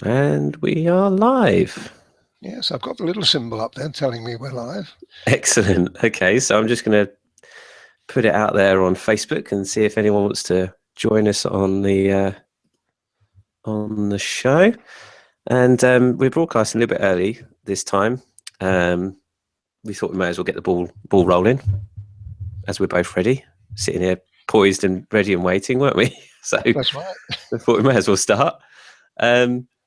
And we are live. Yes, I've got the little symbol up there telling me we're live. Excellent. Okay, so I'm just going to put it out there on Facebook and see if anyone wants to join us on the show. And we're broadcasting a little bit early this time. We thought we may as well get the ball rolling, as we're both ready, sitting here poised and ready and waiting, weren't we? So That's right. I thought we may as well start.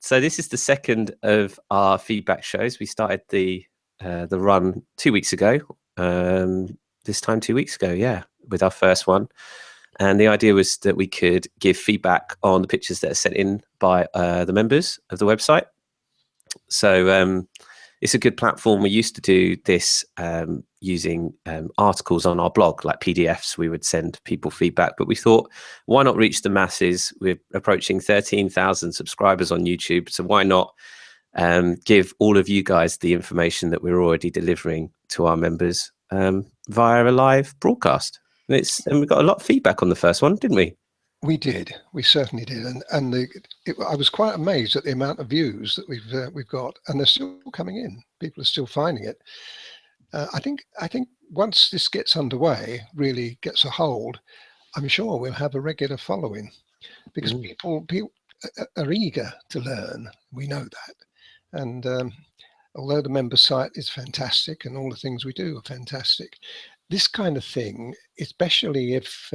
So this is the second of our feedback shows. We started the run 2 weeks ago. This time 2 weeks ago, yeah, with our first one. And the idea was that we could give feedback on the pictures that are sent in by the members of the website. So it's a good platform. We used to do this using articles on our blog, like PDFs. We would send people feedback, but we thought, why not reach the masses? We're approaching 13,000 subscribers on YouTube, so why not give all of you guys the information that we're already delivering to our members via a live broadcast? And we got a lot of feedback on the first one, didn't we? We did. We certainly did, and I was quite amazed at the amount of views that we've got, and they're still coming in. People are still finding it. I think once this gets underway, really gets a hold, I'm sure we'll have a regular following, because people are eager to learn. We know that, and although the member site is fantastic and all the things we do are fantastic, this kind of thing, especially if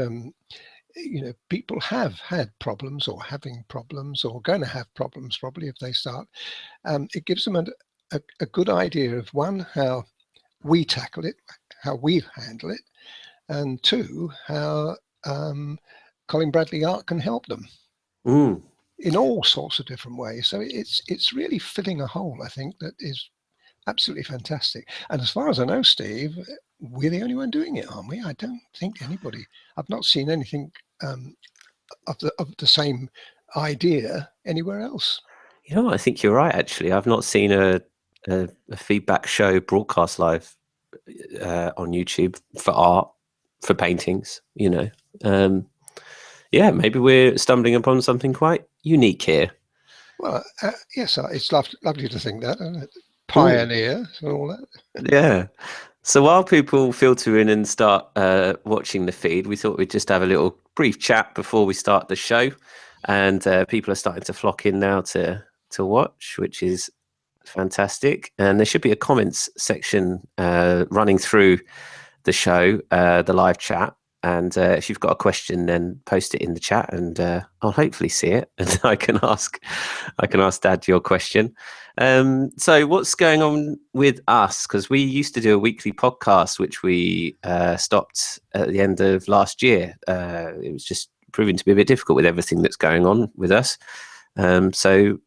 people have had problems or having problems or going to have problems probably if they start, it gives them a good idea of, one, how we tackle it, how we handle it, and two, how Colin Bradley Art can help them in all sorts of different ways. So it's really filling a hole, I think, that is absolutely fantastic. And as far as I know, Steve, we're the only one doing it, aren't we? I don't think anybody. I've not seen anything of the same idea anywhere else. You know, I think you're right. Actually, I've not seen a feedback show broadcast live on YouTube for art, for paintings. Yeah, maybe we're stumbling upon something quite unique here. Well, yes, it's lovely to think that, isn't it? Pioneer and all that. Yeah. So while people filter in and start watching the feed, we thought we'd just have a little brief chat before we start the show. And people are starting to flock in now to watch, which is fantastic. And there should be a comments section running through the show, the live chat. And if you've got a question, then post it in the chat, and I'll hopefully see it, and I can ask Dad your question. So what's going on with us? Because we used to do a weekly podcast, which we stopped at the end of last year. It was just proving to be a bit difficult with everything that's going on with us. So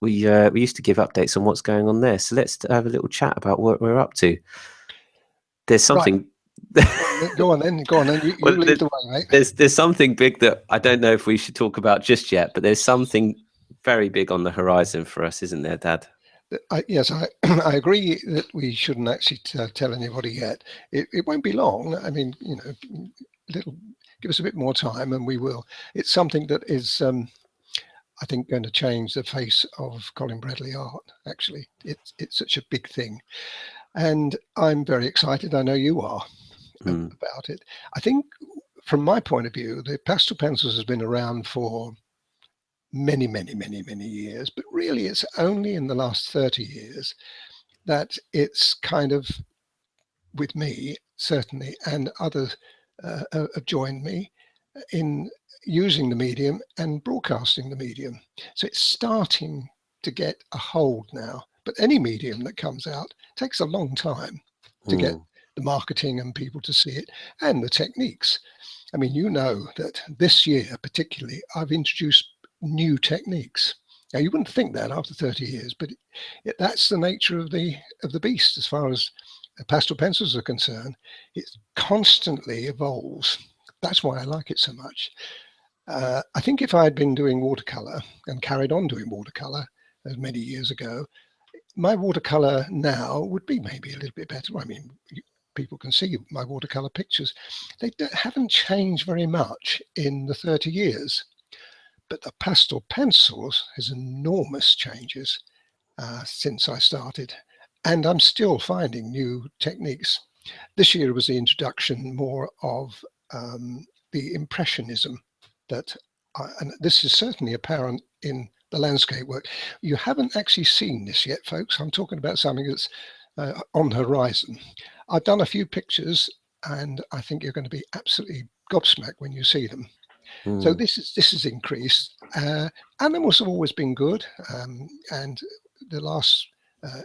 we used to give updates on what's going on there. So let's have a little chat about what we're up to. There's something. Right. Go on then. You lead the way, mate. There's something big that I don't know if we should talk about just yet, but there's something very big on the horizon for us, isn't there, Dad? Yes, I agree that we shouldn't actually tell anybody yet. It won't be long. I mean, give us a bit more time, and we will. It's something that is, I think, going to change the face of Colin Bradley Art. Actually, it's such a big thing, and I'm very excited. I know you are. About it. I think from my point of view, the pastel pencils has been around for many years, but really it's only in the last 30 years that it's kind of, with me certainly, and others have joined me in using the medium and broadcasting the medium. So it's starting to get a hold now, but any medium that comes out takes a long time to get the marketing and people to see it, and the techniques. I mean, you know that this year particularly, I've introduced new techniques. Now, you wouldn't think that after 30 years, but that's the nature of the beast as far as pastel pencils are concerned. It constantly evolves. That's why I like it so much. I think if I had been doing watercolor and carried on doing watercolor as many years ago, my watercolor now would be maybe a little bit better. I mean, people can see my watercolor pictures. They haven't changed very much in the 30 years. But the pastel pencils has enormous changes since I started, and I'm still finding new techniques. This year was the introduction more of the impressionism that, and this is certainly apparent in the landscape work. You haven't actually seen this yet, folks. I'm talking about something that's on the horizon. I've done a few pictures, and I think you're going to be absolutely gobsmacked when you see them. So this is increased. Animals have always been good, and the last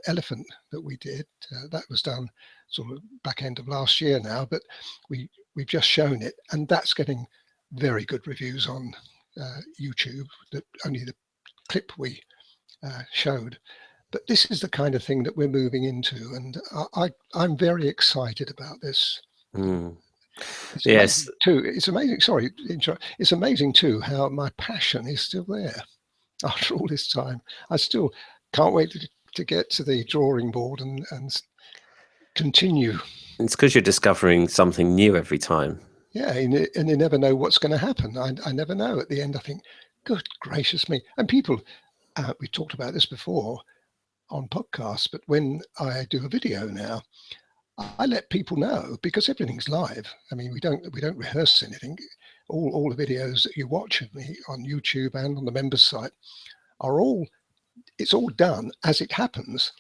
elephant that we did, that was done sort of back end of last year now, but we've just shown it, and that's getting very good reviews on YouTube. That only the clip we showed. But this is the kind of thing that we're moving into, and I'm very excited about this. It's Yes. amazing too. It's amazing. Sorry, it's amazing too how my passion is still there after all this time. I still can't wait to get to the drawing board and continue. It's because you're discovering something new every time. Yeah, and you never know what's going to happen. I never know. At the end, I think, good gracious me. And people, we talked about this before on podcasts, but when I do a video now, I let people know, because everything's live. I mean, we don't rehearse anything. All the videos that you watch of me on YouTube and on the members site are it's all done as it happens.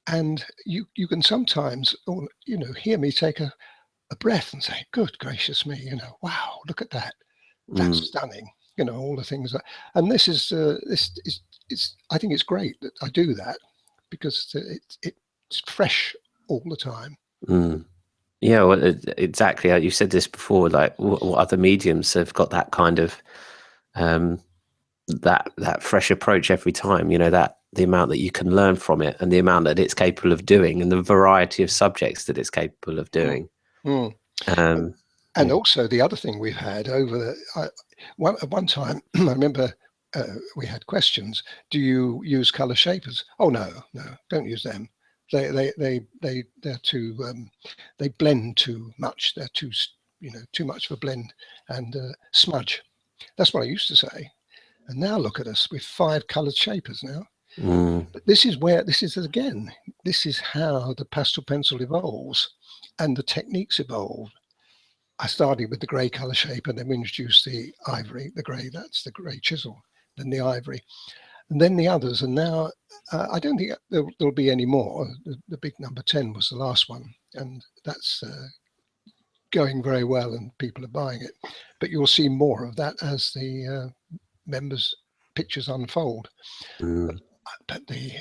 And you can sometimes, hear me take a breath and say, good gracious me, wow, look at that. That's stunning. All the things that, and this is I think it's great that I do that, because it's fresh all the time. Yeah, well, exactly. You said this before, like what other mediums have got that kind of that fresh approach every time, that the amount that you can learn from it and the amount that it's capable of doing and the variety of subjects that it's capable of doing. And also the other thing we've had over at one time, I remember we had questions. Do you use color shapers? Oh no, don't use them. They're too they blend too much. They're too much of a blend and smudge. That's what I used to say. And now look at us with 5 colored shapers now. But this is how the pastel pencil evolves and the techniques evolve. I started with the grey colour shape, and then we introduced the ivory, the grey, that's the grey chisel, then the ivory, and then the others. And now I don't think there'll be any more. The big number 10 was the last one, and that's going very well, and people are buying it. But you'll see more of that as the members' pictures unfold. But the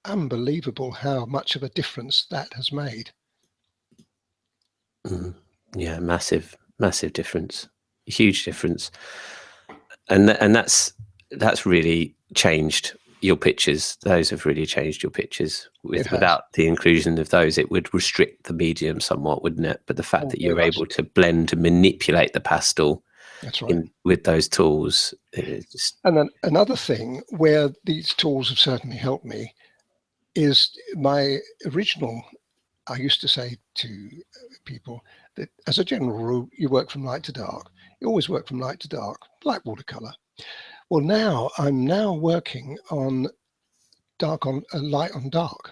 unbelievable how much of a difference that has made. Yeah, massive difference, huge difference, and that's really changed your pictures. Those have really changed your pictures. Without the inclusion of those, it would restrict the medium somewhat, wouldn't it? But the fact that you're able to blend and manipulate the pastel, that's right, with those tools, and then another thing where these tools have certainly helped me is my original. I used to say to people that as a general rule, you work from light to dark. You always work from light to dark, like watercolor. Well, now I'm working on light on dark.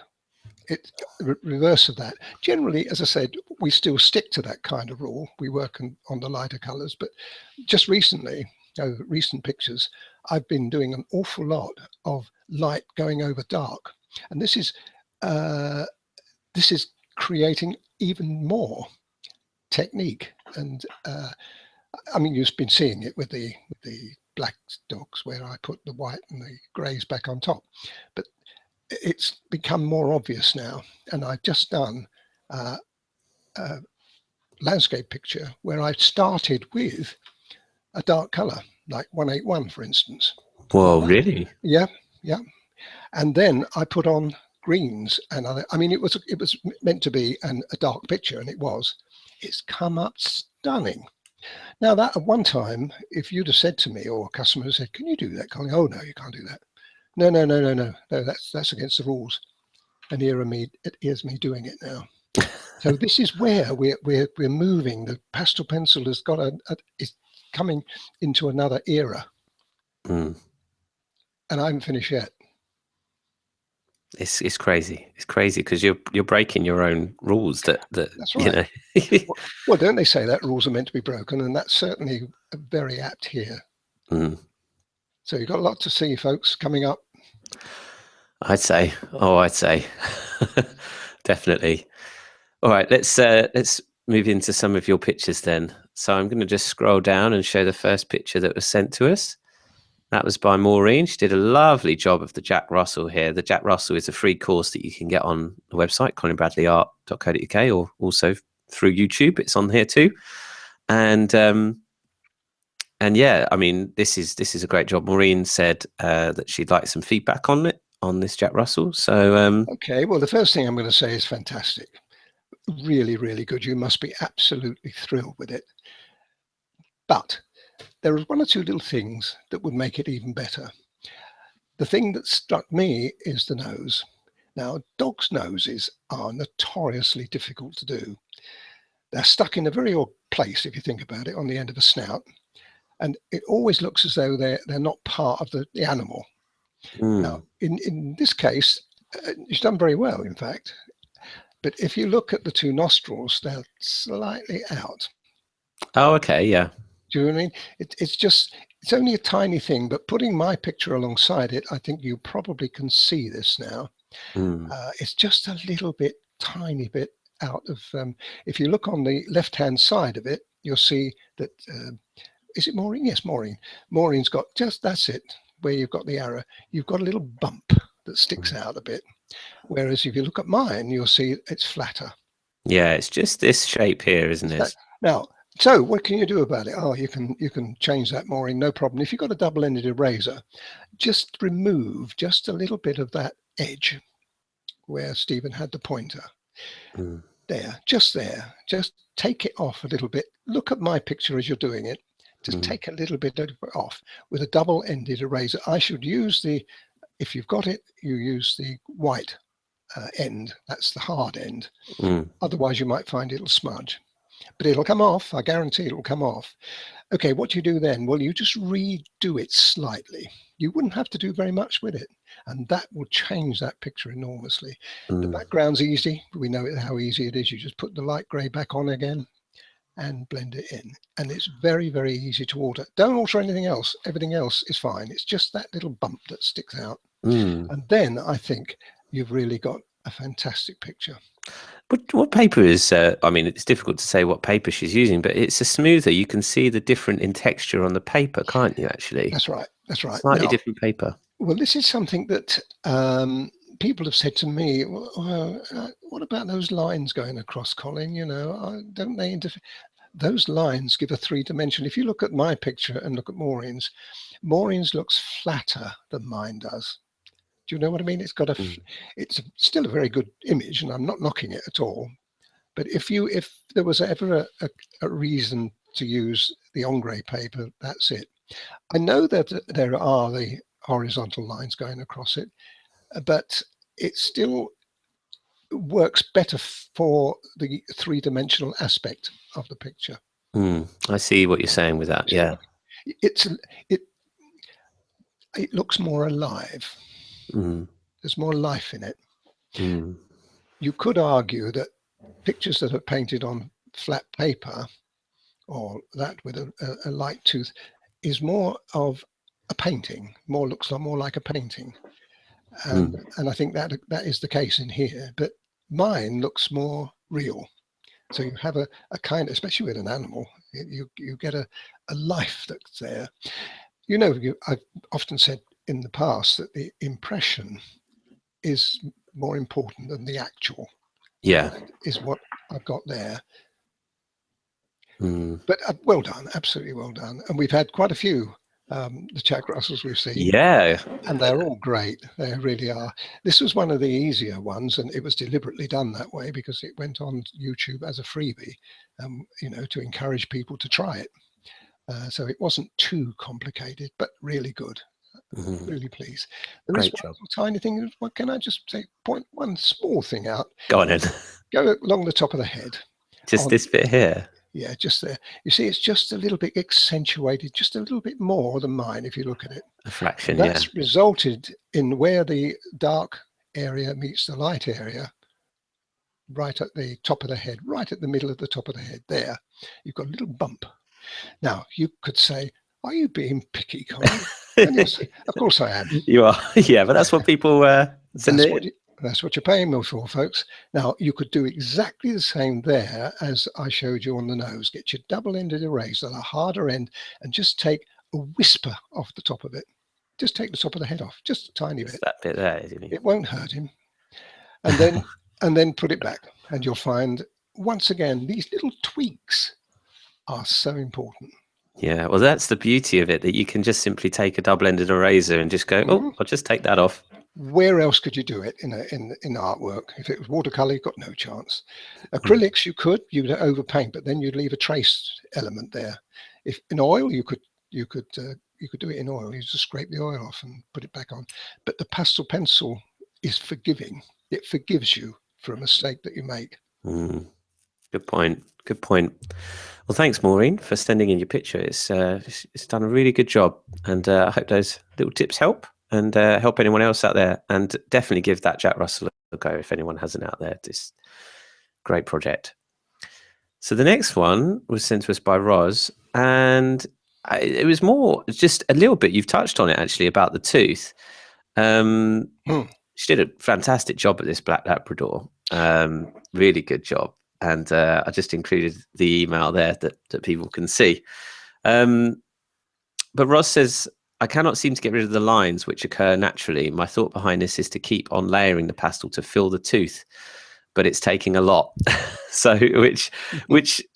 It's reverse of that. Generally, as I said, we still stick to that kind of rule. We work on the lighter colors, but just recently, over recent pictures, I've been doing an awful lot of light going over dark, and this is creating even more technique. And I mean, you've been seeing it with the black dogs, where I put the white and the greys back on top, but it's become more obvious now. And I've just done a landscape picture where I started with a dark color, like 181, for instance. Whoa, really? Yeah. And then I put on greens, and I mean, it was meant to be a dark picture, and it was. It's come up stunning. Now, that at one time, if you'd have said to me, or a customer said, "Can you do that, Colin?" Oh no, you can't do that. No, that's against the rules. And here's me doing it now. So this is where we're moving. The pastel pencil has got is coming into another era. Mm. and I haven't finished yet. It's crazy. It's crazy because you're breaking your own rules that That's you right. know. Well, don't they say that rules are meant to be broken? And that's certainly very apt here. Mm. So you've got a lot to see, folks, coming up. I'd say. Oh, I'd say. Definitely. All right, let's move into some of your pictures then. So I'm going to just scroll down and show the first picture that was sent to us. That was by Maureen. She did a lovely job of the Jack Russell here. The Jack Russell is a free course that you can get on the website, colinbradleyart.co.uk, or also through YouTube. It's on here too. And yeah, I mean, this is a great job. Maureen said that she'd like some feedback on it, on this Jack Russell. So Okay, well, the first thing I'm going to say is fantastic. Really, really good. You must be absolutely thrilled with it. But there are one or two little things that would make it even better. The thing that struck me is the nose. Now, dogs' noses are notoriously difficult to do. They're stuck in a very odd place, if you think about it, on the end of a snout. And it always looks as though they're not part of the animal. Now, in this case, it's done very well, in fact. But if you look at the two nostrils, they're slightly out. oh, okay, yeah. Do you know what I mean? It's only a tiny thing, but putting my picture alongside it, I think you probably can see this now. It's just a little bit, tiny bit out of, if you look on the left-hand side of it, you'll see that, is it Maureen? Yes, Maureen. Maureen's got that's it, where you've got the arrow. You've got a little bump that sticks out a bit. Whereas if you look at mine, you'll see it's flatter. Yeah, it's just this shape here, isn't it? Now, so what can you do about it? Oh, you can change that, Maureen, no problem. If you've got a double-ended eraser, just remove just a little bit of that edge where Stephen had the pointer. There, just take it off a little bit. Look at my picture as you're doing it. Just take a little bit of it off with a double-ended eraser. I should use if you've got it, you use the white end. That's the hard end. Otherwise, you might find it'll smudge. But it'll come off. I guarantee it'll come off. Okay, what do you do then? Well, you just redo it slightly. You wouldn't have to do very much with it. And that will change that picture enormously. The background's easy. We know how easy it is. You just put the light grey back on again and blend it in. And it's very, very easy to alter. Don't alter anything else. Everything else is fine. It's just that little bump that sticks out. And then I think you've really got a fantastic picture. What paper is, I mean, it's difficult to say what paper she's using, but it's a smoother. You can see the different in texture on the paper, can't you, actually? That's right. That's right. Slightly different paper. Well, this is something that people have said to me, well, what about those lines going across, Colin? You know, don't they interfere? Those lines give a three-dimensional. If you look at my picture and look at Maureen's looks flatter than mine does. Do you know what I mean? It's got it's still a very good image, and I'm not knocking it at all. But if there was ever a reason to use the ombre paper, that's it. I know that there are the horizontal lines going across it, but it still works better for the three-dimensional aspect of the picture. I see what you're saying with that. Yeah, it looks more alive. There's more life in it. You could argue that pictures that are painted on flat paper, or that with a light tooth, is more of a painting. Looks more like a painting, and I think that is the case in here. But mine looks more real. So you have a kind, especially with an animal, you get a life that's there. You know, I've often said in the past that the impression is more important than the actual. Yeah, that is what I've got there. But well done, absolutely well done. And we've had quite a few the Jack Russells we've seen. Yeah, and they're all great. They really are. This was one of the easier ones, and it was deliberately done that way because it went on YouTube as a freebie, you know, to encourage people to try it. So it wasn't too complicated, but really good. Really pleased. There is one tiny thing. What can I just say? Point one small thing out. Go on then. Go along the top of the head. Just this bit here. Yeah, just there. You see, it's just a little bit accentuated, just a little bit more than mine if you look at it. A fraction, And yeah. that's resulted in where the dark area meets the light area, right at the top of the head, right at the middle of the top of the head there. You've got a little bump. Now, you could say, are you being picky, Colin? And you'll say, of course I am. You are, yeah, but that's what people send That's it. what that's what you're paying me for, folks. Now, you could do exactly the same there as I showed you on the nose. Get your double-ended eraser, the harder end, and just take a whisper off the top of it. Just take the top of the head off, just a tiny bit. That bit there, isn't it? It won't hurt him. And then put it back, and you'll find once again these little tweaks are so important. Yeah, well, that's the beauty of it, that you can just simply take a double-ended eraser and just go, oh, I'll just take that off. Where else could you do it in artwork? If it was watercolor, you've got no chance. Acrylics, you'd overpaint, but then you'd leave a trace element there. If in oil, you could do it in oil. You just scrape the oil off and put it back on. But the pastel pencil is forgiving. It forgives you for a mistake that you make. Good point. Good point. Well, thanks, Maureen, for sending in your picture. It's done a really good job, and I hope those little tips help and help anyone else out there. And definitely give that Jack Russell a go if anyone hasn't out there. This great project. So the next one was sent to us by Roz, and it was more just a little bit. You've touched on it actually about the tooth. She did a fantastic job at this Black Labrador. Really good job. And I just included the email there that people can see. But Ross says, I cannot seem to get rid of the lines which occur naturally. My thought behind this is to keep on layering the pastel to fill the tooth, but it's taking a lot. So which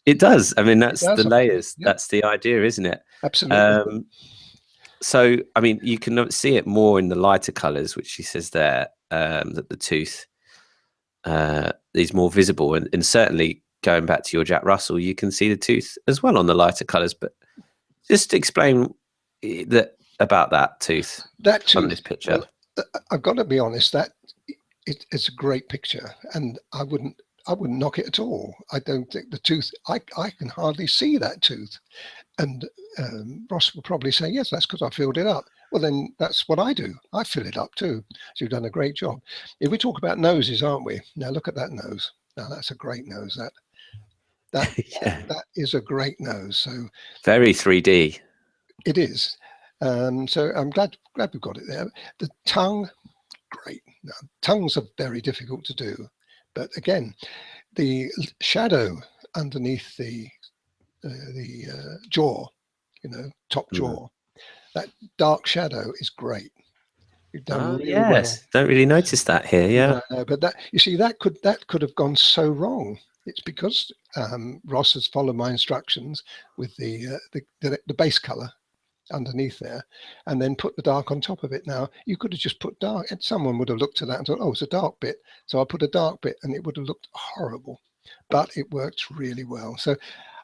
it does. I mean, that's the layers. Yep. That's the idea, isn't it? Absolutely. So, I mean, you can see it more in the lighter colors, which she says there, that the tooth is more visible, and certainly going back to your Jack Russell, you can see the tooth as well on the lighter colors. But just explain about that tooth on this picture. Well, I've got to be honest, that it's a great picture, and I wouldn't knock it at all. I don't think the tooth, I can hardly see that tooth, and Ross will probably say, yes, that's because I filled it up. Well, then that's what I do. I fill it up too. So you've done a great job. If we talk about noses, aren't we? Now look at that nose. Now that's a great nose. That is a great nose. So very 3D. It is. So I'm glad we've got it there. The tongue, great. Now, tongues are very difficult to do, but again, the shadow underneath the jaw, top jaw. That dark shadow is great. You've done really well. Don't really notice that here. Yeah. No, but that, you see, that could have gone so wrong. It's because Ross has followed my instructions with the base color underneath there, and then put the dark on top of it. Now you could have just put dark, and someone would have looked at that and thought, oh, it's a dark bit. So I put a dark bit, and it would have looked horrible. But it worked really well. So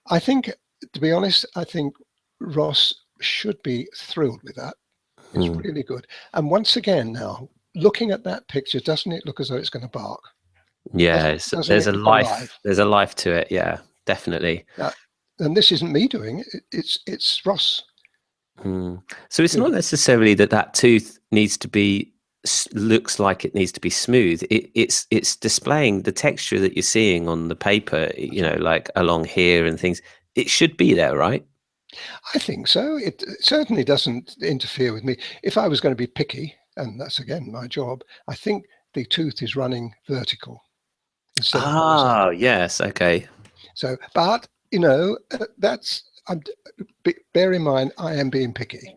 I think, to be honest, I think Ross should be thrilled with that. It's really good. And once again, now looking at that picture, doesn't it look as though it's going to bark? Yeah, there's a life. There's a life to it. Yeah, definitely. And this isn't me doing it. It's Ross. So it's not necessarily that tooth needs to be looks like it needs to be smooth. It's displaying the texture that you're seeing on the paper. Like along here and things. It should be there, right? I think so. It certainly doesn't interfere with me. If I was going to be picky, and that's again my job, I think the tooth is running vertical instead of horizontal. Yes, okay. So, but that's. Bear in mind, I am being picky.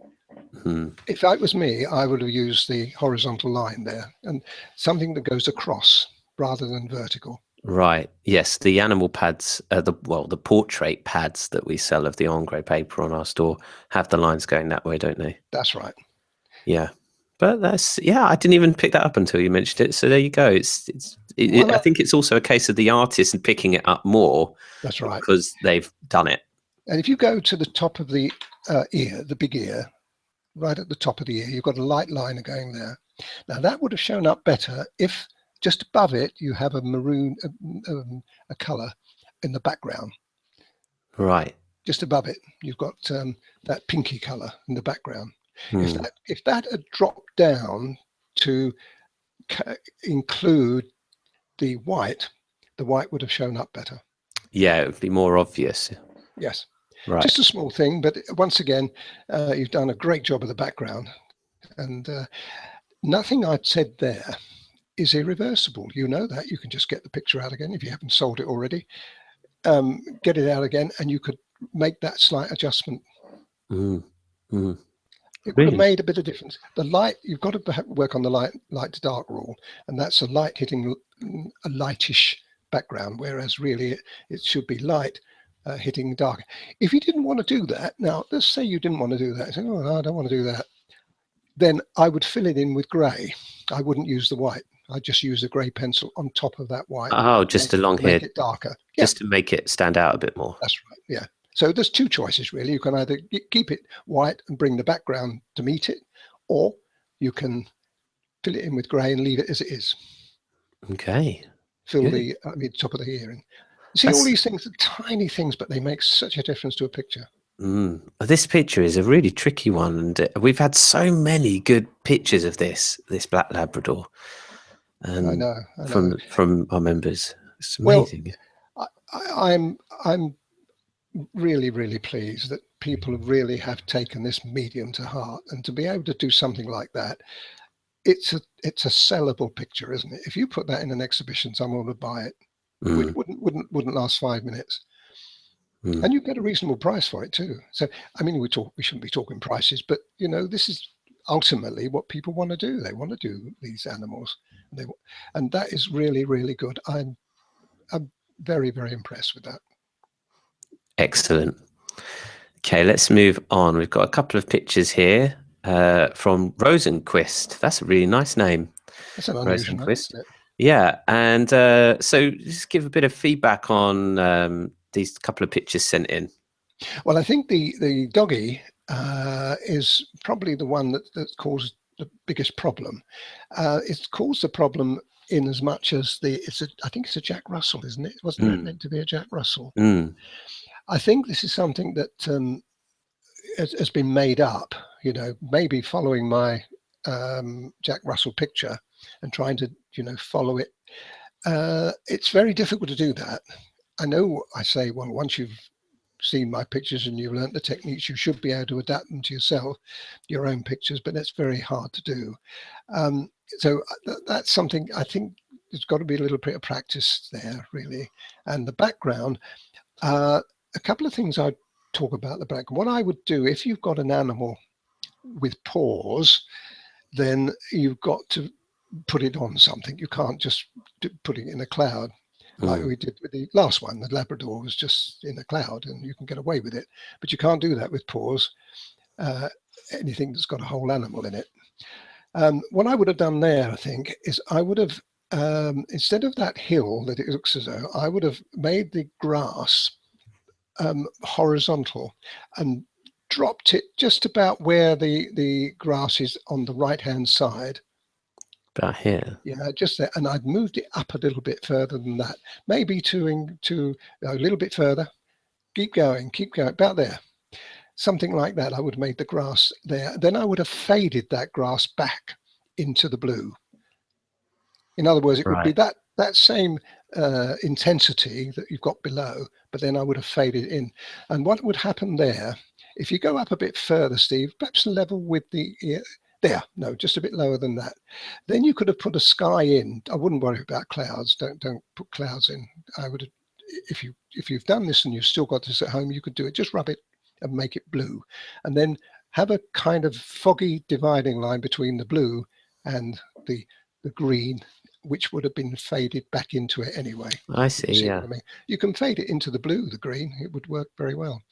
If that was me, I would have used the horizontal line there and something that goes across rather than vertical. Right. Yes, the animal pads, the portrait pads that we sell of the Engrais paper on our store have the lines going that way, don't they? That's right. Yeah, but I didn't even pick that up until you mentioned it. So there you go. I think it's also a case of the artist picking it up more. That's right, because they've done it. And if you go to the top of the ear, the big ear, right at the top of the ear, you've got a light liner going there. Now that would have shown up better if just above it you have a maroon, a color in the background. Right. Just above it, you've got that pinky colour in the background. Hmm. If that had dropped down to include the white would have shown up better. Yeah, it would be more obvious. Yes, Right. just a small thing, but once again, you've done a great job of the background, and nothing I'd said there is irreversible. You know that. You can just get the picture out again if you haven't sold it already. Get it out again, and you could make that slight adjustment. Mm. Mm. It would have Really? made a bit of difference. The light, you've got to work on the light to dark rule, and that's a light hitting a lightish background, whereas really it should be light hitting dark. If you didn't want to do that, now let's say you didn't want to do that, say, oh, no, I don't want to do that, then I would fill it in with grey. I wouldn't use the white. I'd just use a grey pencil on top of that white. Oh, just along here, make it darker. Yeah, just to make it stand out a bit more. that's right. Yeah. So there's two choices really. You can either keep it white and bring the background to meet it, or you can fill it in with grey and leave it as it is. Okay. Fill Good. the top of the ear in. See, all these things are tiny things, but they make such a difference to a picture. This picture is a really tricky one, and we've had so many good pictures of this black Labrador, and I know. from our members. It's Well, amazing. I'm really pleased that people really have taken this medium to heart, and to be able to do something like that, it's a sellable picture, isn't it? If you put that in an exhibition, someone would buy it. Which wouldn't last 5 minutes. And you get a reasonable price for it too. So I mean, we shouldn't be talking prices, but you know, this is ultimately what people want to do. They want to do these animals, and that is really good. I'm very impressed with that. Excellent. Okay, let's move on. We've got a couple of pictures here from Rosenquist. That's a really nice name. That's an unusual name, isn't it? Yeah, and so just give a bit of feedback on these couple of pictures sent in. Well, I think the doggy is probably the one that caused the biggest problem. It's caused the problem in as much as I think it's a Jack Russell, isn't it? Wasn't that meant to be a Jack Russell? I think this is something that has been made up, you know, maybe following my Jack Russell picture and trying to, you know, follow it. It's very difficult to do that. I know I say, well, once you've seen my pictures and you've learnt the techniques, you should be able to adapt them to yourself, your own pictures, but that's very hard to do. So that's something I think there's got to be a little bit of practice there, really. And the background, a couple of things I'd talk about the background. What I would do if you've got an animal with paws, then you've got to put it on something. You can't just put it in a cloud like we did with the last one. The Labrador was just in a cloud and you can get away with it, but you can't do that with paws. Anything that's got a whole animal in it. What I would have done there, I think, is I would have, instead of that hill that it looks as though, I would have made the grass horizontal and dropped it just about where the grass is on the right hand side. About here. Yeah, just there. And I'd moved it up a little bit further than that, maybe to a little bit further. Keep going, about there. Something like that. I would have made the grass there. Then I would have faded that grass back into the blue. In other words, it would be that same intensity that you've got below, but then I would have faded in. And what would happen there, if you go up a bit further, Steve, perhaps level with the there, no, just a bit lower than that. Then you could have put a sky in. I wouldn't worry about clouds. Don't put clouds in. I would have, if you've done this and you've still got this at home, you could do it. Just rub it and make it blue, and then have a kind of foggy dividing line between the blue and the green, which would have been faded back into it anyway. I see. Yeah. What I mean? You can fade it into the blue, the green. It would work very well.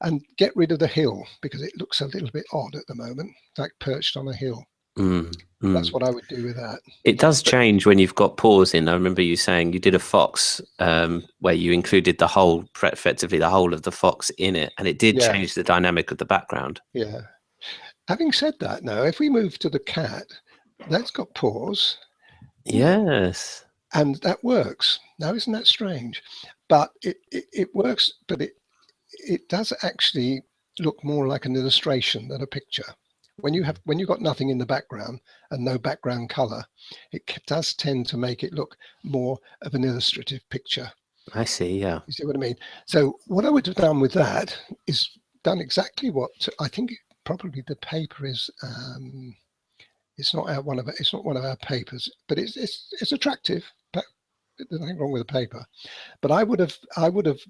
And get rid of the hill because it looks a little bit odd at the moment, like perched on a hill. That's what I would do with that. It does change when you've got paws in. I remember you saying you did a fox where you included effectively the whole of the fox in it, and it did change the dynamic of the background. Yeah. Having said that, now if we move to the cat, that's got paws. Yes. And that works. Now, isn't that strange? But it works, but it does actually look more like an illustration than a picture. When you've got nothing in the background and no background color, it does tend to make it look more of an illustrative picture. I see. Yeah. You see what I mean? So what I would have done with that is done exactly what I think probably the paper is. It's not one of our papers, but it's attractive. There's nothing wrong with the paper. But I would have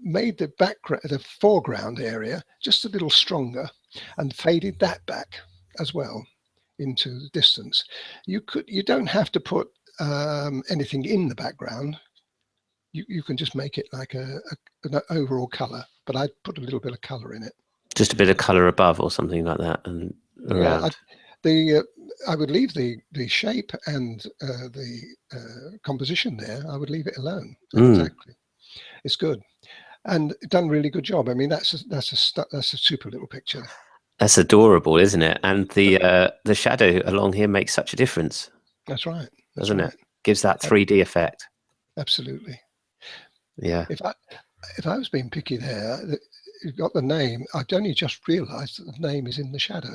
made the foreground area just a little stronger and faded that back as well into the distance. You don't have to put anything in the background. You can just make it like an overall color, but I'd put a little bit of color in it. Just a bit of color above or something like that, and around. Yeah, I would leave the shape and the composition there. I would leave it alone. Exactly, it's good and done really good job. I mean, that's a super little picture. That's adorable, isn't it? And the shadow along here makes such a difference. That's right. Doesn't it? Gives that 3D effect. Absolutely. Yeah. If I was being picky there, you've got the name. I'd only just realised that the name is in the shadow.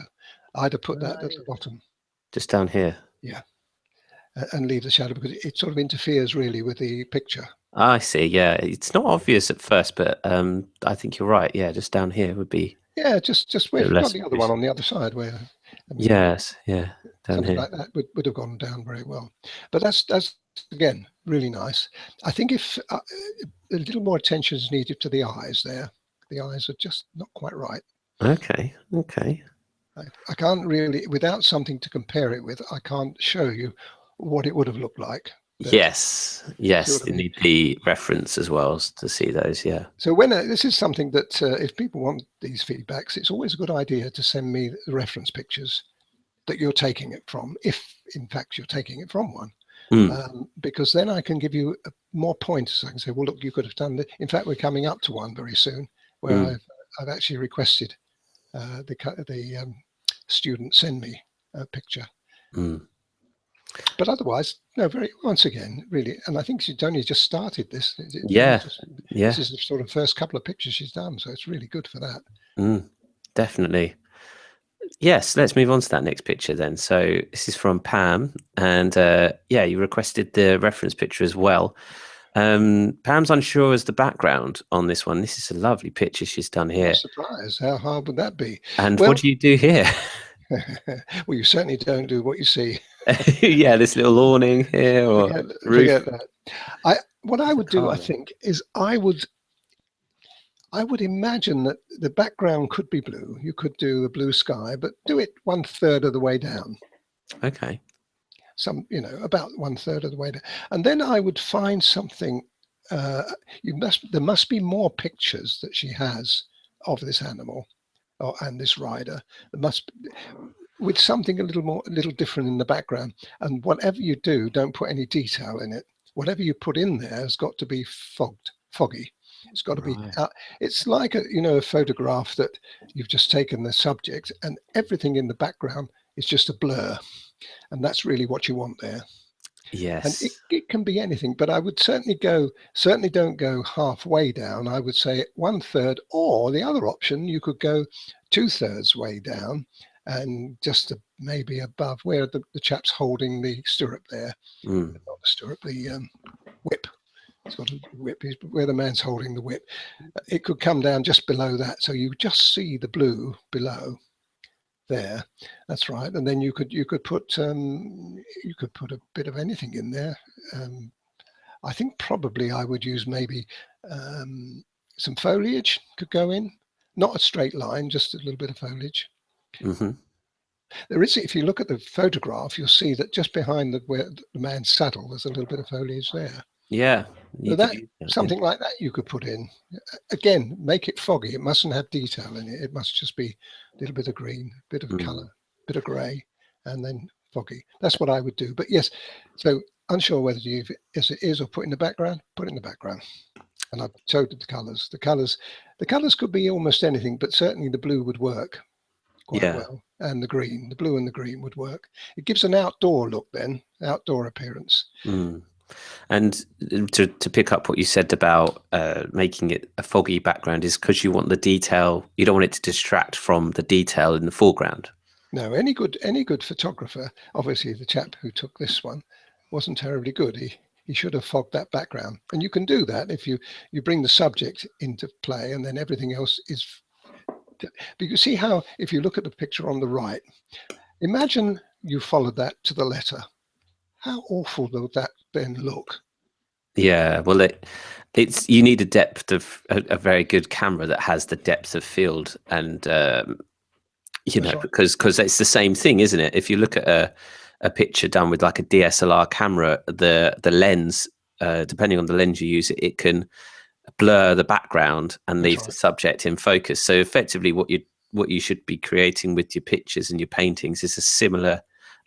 I'd have put that at the bottom. Just down here. Yeah. And leave the shadow because it sort of interferes really with the picture. I see. Yeah, it's not obvious at first, but I think you're right. Yeah, just down here would be. Yeah, just we've got the other one on the other side where. I mean, yes. Yeah. Down something here. like that would have gone down very well. But that's again really nice. I think if a little more attention is needed to the eyes there. The eyes are just not quite right. Okay. Okay. I can't really, without something to compare it with, I can't show you what it would have looked like. Yes. Yes. You need the reference as well to see those. Yeah. So when this is something that if people want these feedbacks, it's always a good idea to send me the reference pictures that you're taking it from, if in fact you're taking it from one. Because then I can give you more pointers. I can say, well, look, you could have done that. In fact, we're coming up to one very soon where I've actually requested the student send me a picture. But otherwise, no, once again, really, and I think she's only just started this. This is the sort of first couple of pictures she's done, so it's really good for that. Definitely. Yes, let's move on to that next picture then. So this is from Pam, and yeah, you requested the reference picture as well. Pam's unsure as the background on this one. This is a lovely picture she's done here. I'm surprised. How hard would that be? And what do you do here? Well, you certainly don't do what you see. Yeah, this little awning here or roof. Forget that. What I would do, I think, is I would imagine that the background could be blue. You could do a blue sky, but do it 1/3 of the way down. Okay. About 1/3 of the way down. And then I would find something. There must be more pictures that she has of this animal and this rider. There must be, with something a little different in the background. And whatever you do, don't put any detail in it. Whatever you put in there has got to be foggy. It's got to be. It's like a photograph that you've just taken the subject and everything in the background is just a blur, and that's really what you want there. Yes. And it can be anything, but I would certainly don't go halfway down. I would say 1/3, or the other option, you could go 2/3 way down and just maybe above where the chap's holding the stirrup there. Not the stirrup, the whip. It's got a whip where the man's holding the whip. It could come down just below that, so you just see the blue below there. That's right. And then you could put a bit of anything in there. I think probably I would use maybe some foliage could go in, not a straight line, just a little bit of foliage. There is, if you look at the photograph, you'll see that just behind where the man's saddle, there's a little bit of foliage there. Yeah. So something like that you could put in. Again, make it foggy. It mustn't have detail in it. It must just be a little bit of green, a bit of colour, a bit of grey, and then foggy. That's what I would do. But yes, so unsure whether it is or put in the background, put it in the background. And I've showed the colours. The colours could be almost anything, but certainly the blue would work quite well. And the blue and the green would work. It gives an outdoor look then, outdoor appearance. And to pick up what you said about making it a foggy background is because you want the detail, you don't want it to distract from the detail in the foreground. No, any good photographer, obviously the chap who took this one wasn't terribly good. He should have fogged that background. And you can do that if you bring the subject into play, and then everything else is. But you see how, if you look at the picture on the right, imagine you followed that to the letter. How awful would that then look? Yeah, well, it's you need a depth of a very good camera that has the depth of field, and you know, Right. because it's the same thing, isn't it? If you look at a picture done with like a DSLR camera, the lens, depending on the lens you use, it can blur the background and That's leave right. the subject in focus. So effectively, what you should be creating with your pictures and your paintings is a similar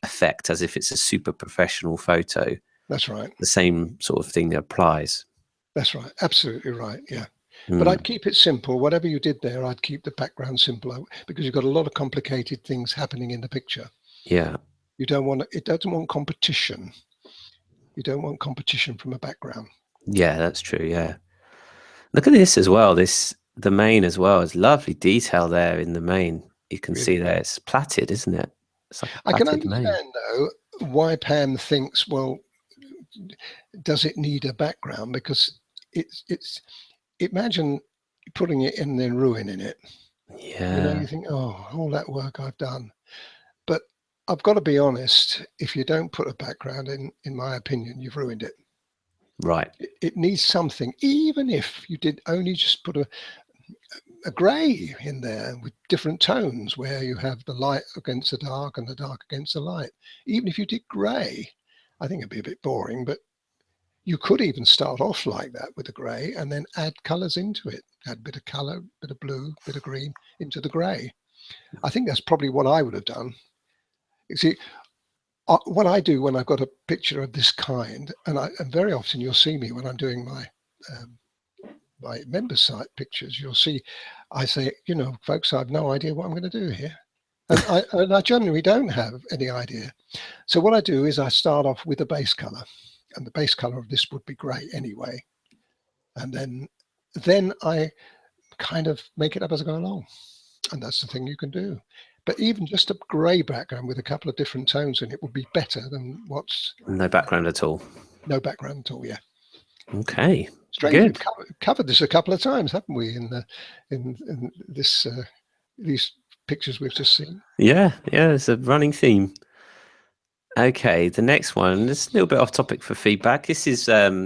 effect as if it's a super professional photo. That's right. The same sort of thing applies. That's right. Absolutely right. Yeah. But Mm, I'd keep it simple. Whatever you did there, I'd keep the background simple, because you've got a lot of complicated things happening in the picture. yeah, You don't want it doesn't want competition. You don't want competition from a background. yeah, that's true. Yeah, look at this as well. The mane as well is lovely detail there in the mane. You can Really see there good. it's plaited, isn't it? It's like a I can plaited mane. understand though why Pam thinks, well, does it need a background? Because it's imagine putting it in and then ruining it. You know, Yeah, you think, oh, all that work I've done. But I've got to be honest, if you don't put a background in my opinion, you've ruined it. right. It needs something, even if you did only just put a grey in there with different tones, where you have the light against the dark and the dark against the light. Even if you did grey, I think it'd be a bit boring, but you could even start off like that with the grey and then add colours into it. Add a bit of colour, bit of blue, bit of green into the grey. I think that's probably what I would have done. You see, what I do when I've got a picture of this kind, and very often you'll see me when I'm doing um, my member site pictures, you'll see I say, you know, folks, I've no idea what I'm going to do here. And I generally don't have any idea. So what I do is I start off with a base color, and the base color of this would be grey anyway. And then I kind of make it up as I go along. And that's the thing you can do. But even just a grey background with a couple of different tones in it would be better than what's No background at all. no background at all. Yeah. Okay, Strange, we've good. covered this a couple of times, haven't we? In this these pictures we've just seen. Yeah, yeah, it's a running theme. Okay, the next one is a little bit off topic for feedback. This is a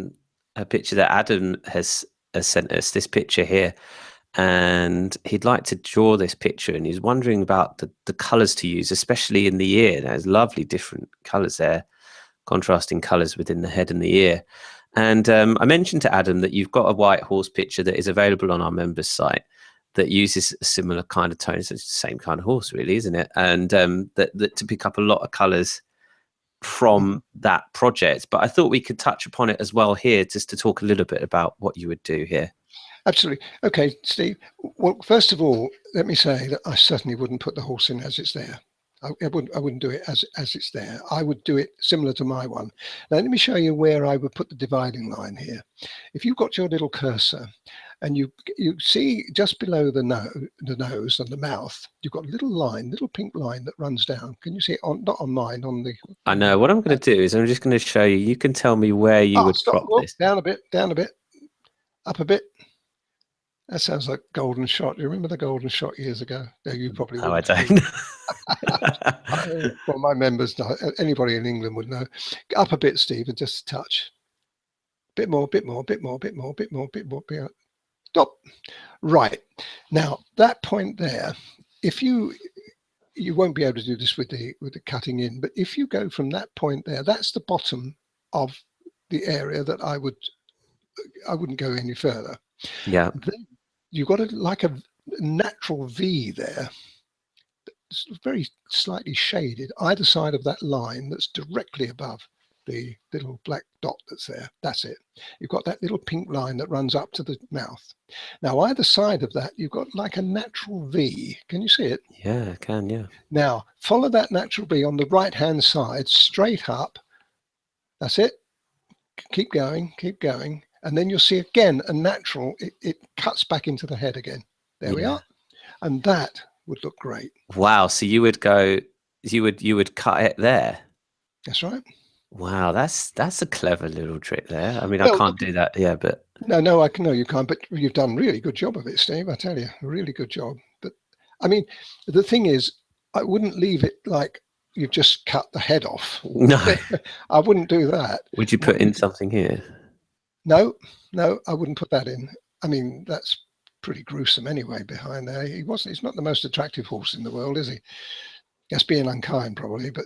picture that Adam has sent us, this picture here. And he'd like to draw this picture, and he's wondering about the colours to use, especially in the ear. There's lovely different colours there, contrasting colours within the head and the ear. And I mentioned to Adam that you've got a white horse picture that is available on our members site that uses a similar kind of tones. It's the same kind of horse, really, isn't it? And that to pick up a lot of colours Mhm. from that project. But I thought we could touch upon it as well here, just to talk a little bit about what you would do here. Absolutely. Okay, Steve. Well, first of all, let me say that I certainly wouldn't put the horse in as it's there. I wouldn't do it as it's there. I would do it similar to my one. Now, let me show you where I would put the dividing line here. If you've got your little cursor and you see just below the nose and the mouth, you've got a little line, little pink line that runs down. Can you see it on, not on mine, on the I know what I'm going to do is I'm just going to show you. You can tell me where you would stop, crop look, this. down a bit, up a bit. That sounds like Golden Shot. Do you remember the Golden Shot years ago? No, you probably Oh, I wouldn't. don't. Well, my members know. Anybody in England would know. Up a bit, Steve, and just a touch. Bit more, bit more, bit more, bit more, bit more, bit more. Bit more. Stop. Right. Now, that point there, if you won't be able to do this with the cutting in, but if you go from that point there, that's the bottom of the area that I wouldn't go any further. Yeah. Then you've got like a natural V there. It's very slightly shaded either side of that line that's directly above the little black dot that's there. That's it. You've got that little pink line that runs up to the mouth. Now, either side of that, you've got like a natural V. Can you see it? Yeah, I can. Yeah. Now, follow that natural V on the right-hand side, straight up. That's it. keep going, and then you'll see again a natural. It cuts back into the head again. There we are, and that would look great. Wow. So you would go, you would cut it there. That's right. Wow, that's a clever little trick there. I mean, I Well, can't do that. Yeah, but no, I can know you can't, but you've done a really good job of it, Steve. I tell you, a really good job. But I mean, the thing is, I wouldn't leave it like you've just cut the head off. no. I wouldn't do that. Would you put in something here? No, I wouldn't put that in. I mean, that's pretty gruesome anyway. Behind there, he's not the most attractive horse in the world, is he? That's being unkind, probably. But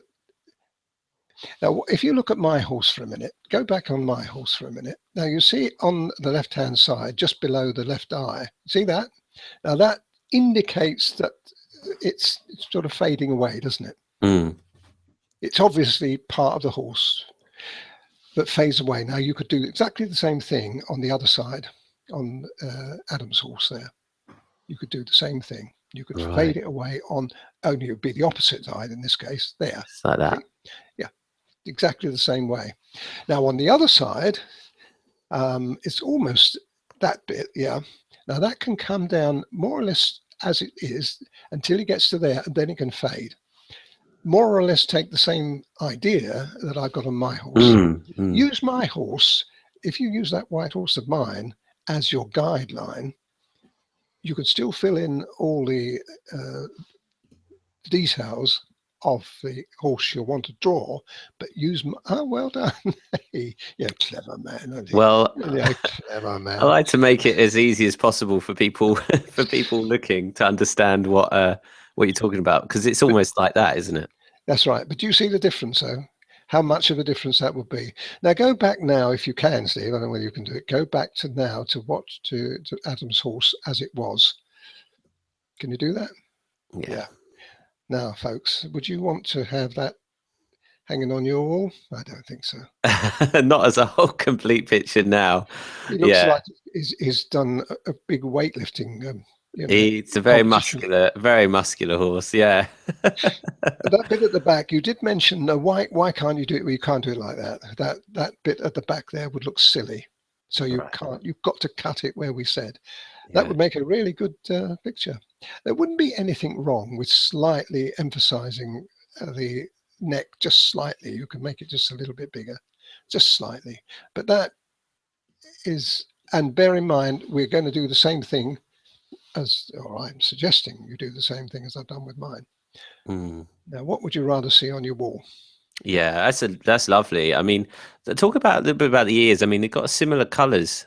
now, if you look at my horse for a minute, go back on my horse for a minute. Now, you see on the left-hand side, just below the left eye, see that? Now, that indicates that it's sort of fading away, doesn't it? Mm. It's obviously part of the horse that fades away. Now, you could do exactly the same thing on the other side, on Adam's horse there. You could do the same thing. You could fade it away on, only it would be the opposite side in this case, there. It's like that. Yeah, exactly the same way. Now, on the other side, it's almost that bit, yeah. Now, that can come down more or less as it is until it gets to there, and then it can fade. More or less take the same idea that I've got on my horse. Use my horse. If you use that white horse of mine as your guideline, you could still fill in all the details of the horse you want to draw, but use well done. You're a clever man. Well, you're a clever man. I like to make it as easy as possible for people looking to understand what you're talking about, because it's almost like that, isn't it? That's right. But do you see the difference, though? How much of a difference that would be? Now, go back now, if you can, Steve. I don't know whether you can do it. Go back to now to Adam's horse as it was. Can you do that? Yeah. Now, folks, would you want to have that hanging on your wall? I don't think so. Not as a whole complete picture now. He looks like he's done a big weightlifting. It's a very muscular horse. Yeah. That bit at the back, you did mention. Why can't you do it? Well, you can't do it like that. That bit at the back there would look silly. So you can't. You've got to cut it where we said. That would make a really good picture. There wouldn't be anything wrong with slightly emphasizing the neck just slightly. You can make it just a little bit bigger, just slightly. But that is, and bear in mind, we're going to do the same thing or I'm suggesting you do the same thing as I've done with mine. Now, what would you rather see on your wall? Yeah, that's lovely. I mean, talk about a little bit about the ears. I mean, they've got similar colours.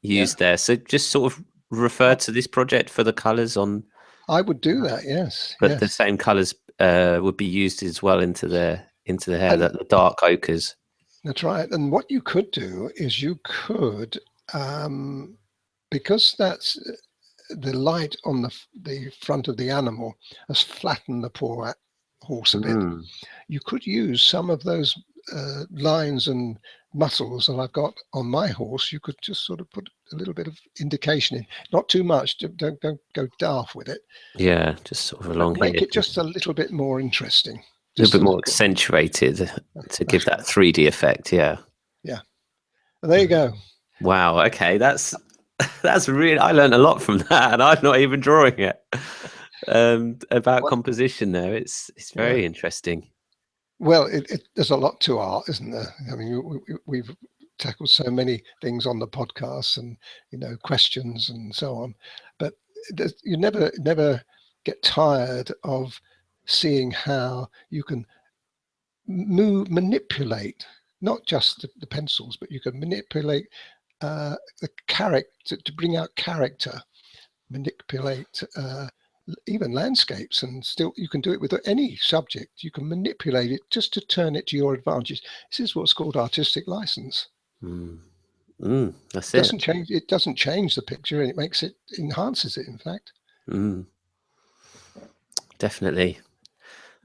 Used there. So just sort of refer to this project for the colours on. I would do that, yes. But the same colours would be used as well into the hair, the dark ochres. That's right. And what you could do is you could, because that's the light on the front of the animal has flattened the poor horse a bit. You could use some of those lines and muscles that I've got on my horse. You could just sort of put a little bit of indication in, not too much. Don't go daft with it. Yeah, just sort of along make here. it just a little bit more interesting. A little bit more accentuated to give that 3D effect. Yeah. And there you go. Wow. Okay, that's really. I learned a lot from that, and I'm not even drawing it. About composition there, it's very interesting. Well, there's a lot to art, isn't there? I mean, we've tackled so many things on the podcast, and questions and so on. But you never get tired of seeing how you can manipulate not just the pencils, but you can manipulate the character to bring out character, manipulate even landscapes, and still you can do it with any subject. You can manipulate it just to turn it to your advantage. This is what's called artistic license. That's it. It doesn't change the picture, and it enhances it, in fact. Definitely.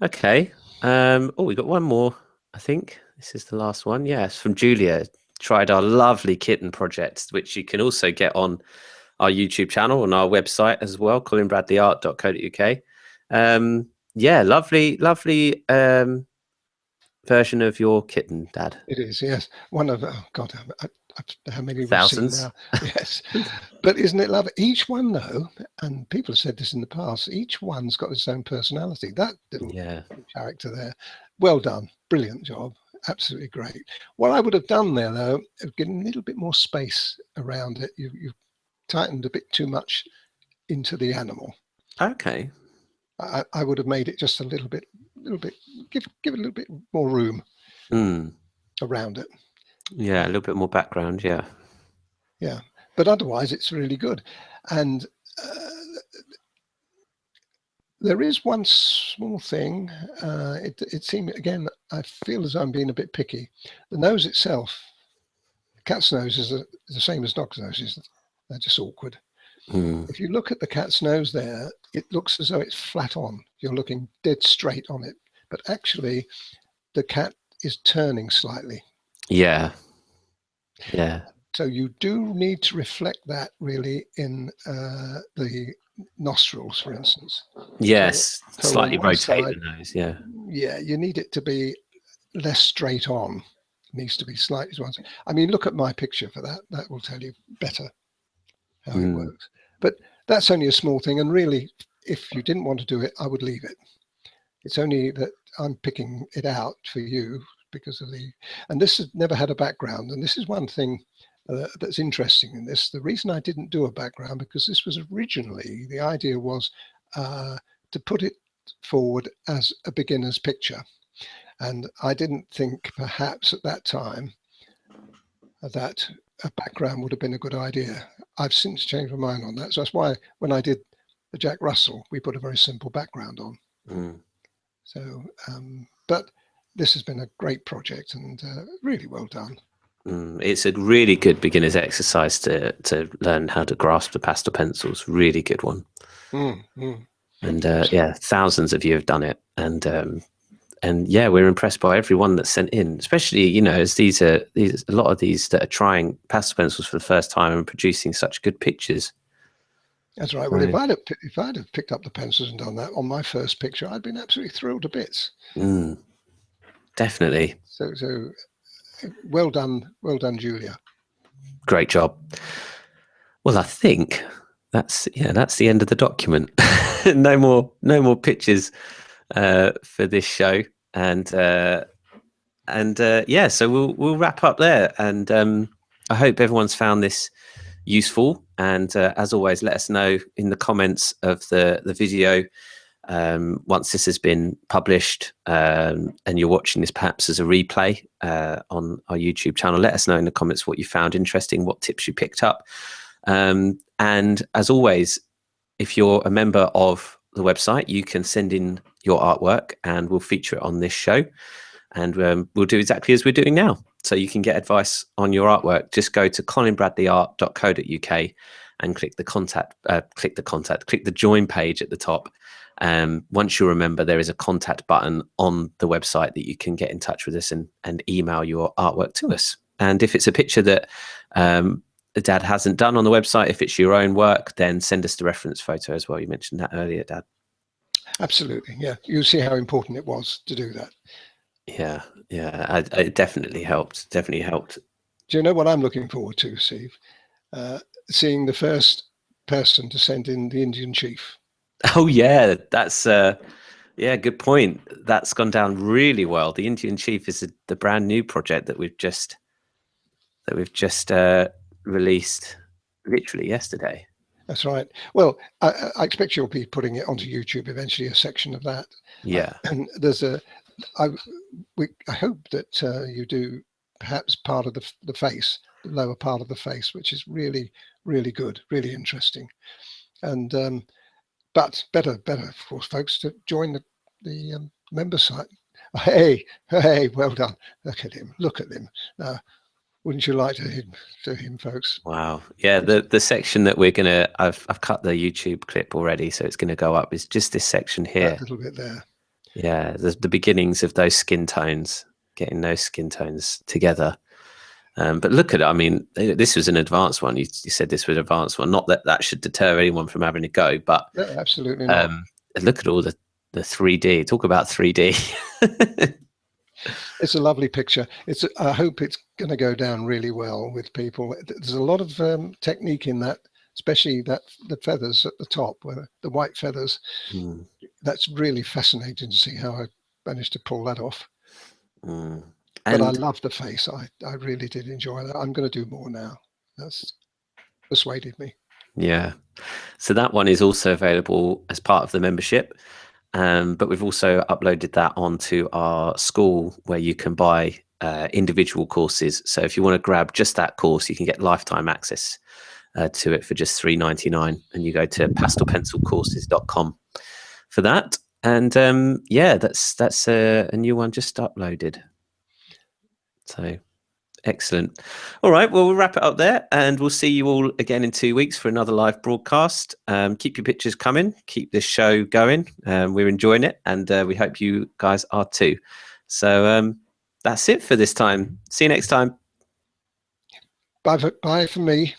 Okay. We got one more. I think this is the last one. Yeah, it's from Julia. Tried our lovely kitten project, which you can also get on our YouTube channel, on our website as well, colinbradleyart.co.uk. Lovely version of your kitten, Dad? It is, yes. One of, oh God, how many we've seen Thousands. now? Yes. But isn't it lovely? Each one, though, and people have said this in the past, each one's got its own personality. That little character there, well done. Brilliant job. Absolutely great. What I would have done there, though, is given a little bit more space around it. You've tightened a bit too much into the animal. Okay. I would have made it just a little bit, give it a little bit more room around it. Yeah, a little bit more background. Yeah. Yeah, but otherwise it's really good. And there is one small thing. It seemed, again, I feel as though I'm being a bit picky. The nose itself, cat's nose is the same as dog's noses. They're just awkward. If you look at the cat's nose there, it looks as though it's flat on. You're looking dead straight on it. But actually, the cat is turning slightly. Yeah. Yeah. So you do need to reflect that really in the nostrils, for instance. Yes, so slightly on one rotate side, the nose. Yeah. Yeah, you need it to be less straight on. It needs to be slightly to one side. I mean, look at my picture for that. That will tell you better how it works. But that's only a small thing. And really, if you didn't want to do it, I would leave it. It's only that I'm picking it out for you because of and this has never had a background. And this is one thing that's interesting in this. The reason I didn't do a background, because this was originally, the idea was to put it forward as a beginner's picture. And I didn't think perhaps at that time that a background would have been a good idea. I've since changed my mind on that. So that's why when I did the Jack Russell, we put a very simple background on. So, but this has been a great project and really well done. It's a really good beginner's exercise to learn how to grasp the pastel pencils. Really good one. And yeah, thousands of you have done it. And yeah, we're impressed by everyone that's sent in, especially, you know, as these a lot of these that are trying pastel pencils for the first time and producing such good pictures. That's right. Well, if I'd have picked up the pencils and done that on my first picture, I'd been absolutely thrilled to bits. Definitely. So well done, Julia. Great job. Well, I think that's the end of the document. no more pictures for this show, and yeah, so we'll wrap up there. And I hope everyone's found this useful. And as always, let us know in the comments of the video once this has been published and you're watching this perhaps as a replay on our YouTube channel. Let us know in the comments what you found interesting, what tips you picked up. And as always, if you're a member of the website, you can send in your artwork and we'll feature it on this show. And we'll do exactly as we're doing now. So you can get advice on your artwork. Just go to colinbradleyart.co.uk and click the join page at the top. Once you remember, there is a contact button on the website that you can get in touch with us and email your artwork to us. And if it's a picture that Dad hasn't done on the website, if it's your own work, then send us the reference photo as well. You mentioned that earlier, Dad. Absolutely, yeah. You see how important it was to do that. Yeah, it definitely helped. Do you know what I'm looking forward to, Steve? Seeing the first person to send in the Indian chief. Oh yeah, that's good point. That's gone down really well. The Indian chief is the brand new project that we've just released literally yesterday. That's right. Well, I expect you'll be putting it onto YouTube eventually, a section of that. Yeah. And there's I hope that you do perhaps part of the face, the lower part of the face, which is really, really good, really interesting. And but better, of course, folks, to join the member site. Hey, well done. Look at him. Wouldn't you like to him, folks? Wow. Yeah, the section that we're gonna I've cut the YouTube clip already, so it's gonna go up. It's just this section here. That little bit there. Yeah, the beginnings of those skin tones, getting those skin tones together. But look at it. I mean, this was an advanced one. You said this was an advanced one. Not that should deter anyone from having a go, but no, absolutely not. Look at all the 3D. Talk about 3D. It's a lovely picture. I hope it's going to go down really well with people. There's a lot of technique in that, especially the feathers at the top, where the white feathers. Mm. That's really fascinating to see how I managed to pull that off. Mm. But I And love the face. I really did enjoy that. I'm going to do more now. That's persuaded me. yeah, so that one is also available as part of the membership. But we've also uploaded that onto our school where you can buy individual courses. So if you want to grab just that course, you can get lifetime access to it for just $3.99, and you go to pastelpencilcourses.com for that. And yeah, that's a new one just uploaded. So excellent. All right, well, we'll wrap it up there, and we'll see you all again in 2 weeks for another live broadcast. Keep your pictures coming, keep this show going. We're enjoying it, and we hope you guys are too. So that's it for this time. See you next time. Bye for me.